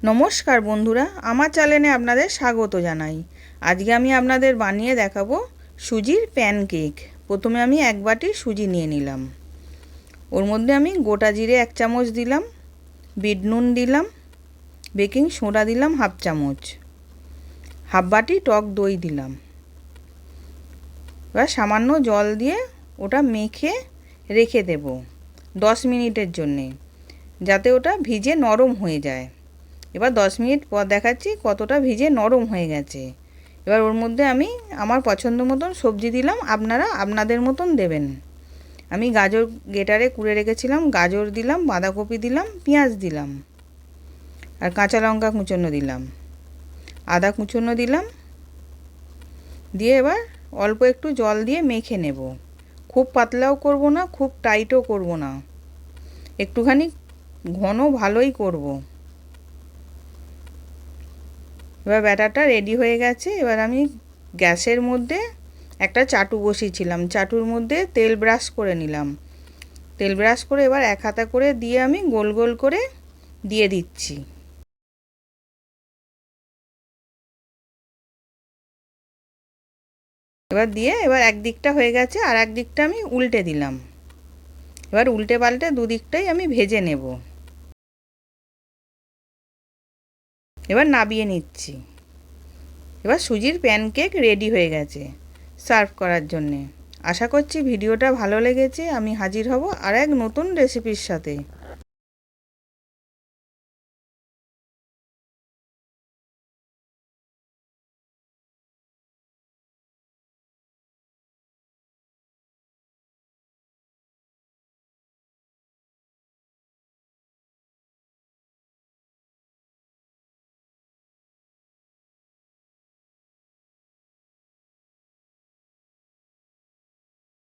নমস্কার বন্ধুরা, আমার চ্যানেলে আপনাদের স্বাগত জানাই। আজকে আমি আপনাদের বানিয়ে দেখাবো সুজির প্যানকেক। প্রথমে আমি 1 বাটি সুজি নিয়ে নিলাম। ওর মধ্যে আমি গোটা জিরে 1 চামচ দিলাম, বিট নুন দিলাম, বেকিং সোডা দিলাম 1/2 চামচ, 1/2 বাটি টক দই দিলাম। এবার সামান্য জল দিয়ে ওটা মেখে রেখে দেব 10 মিনিটের জন্যে, যাতে ওটা ভিজে নরম হয়ে যায়। এবার 10 মিনিট পর দেখাচ্ছি কতটা ভিজে নরম হয়ে গেছে। এবার ওর মধ্যে আমি আমার পছন্দ মতন সবজি দিলাম, আপনারা আপনাদের মতন দেবেন। আমি গাজর গ্রেটারে কুড়ে রেখেছিলাম, গাজর দিলাম, বাঁধাকপি দিলাম, পেঁয়াজ দিলাম, আর কাঁচা লঙ্কা কুচোনো দিলাম, আদা কুচোনো দিলাম। দিয়ে এবার অল্প একটু জল দিয়ে মেখে নেব। খুব পাতলাও করব না, খুব টাইটও করব না, একটুখানি ঘন ভালোই করব। এবার ব্যাটারটা রেডি হয়ে গেছে। এবার আমি গ্যাসের মধ্যে একটা চাটু বসিয়েছিলাম, চাটুর মধ্যে তেল ব্রাশ করে নিলাম। তেল ব্রাশ করে এবার 1 হাতা করে দিয়ে আমি গোল গোল করে দিয়ে দিচ্ছি। এবার দিয়ে এবার এক দিকটা হয়ে গেছে, আর এক দিকটা আমি উল্টে দিলাম। এবার উল্টে পাল্টে দুদিকটাই আমি ভেজে নেব। এবার নাবিয়ে নিচ্ছি। এবার সুজির প্যানকেক রেডি হয়ে গেছে সার্ভ করার জন্যে। আশা করছি ভিডিওটা ভালো লেগেছে। আমি হাজির হব আর এক নতুন রেসিপির সাথে।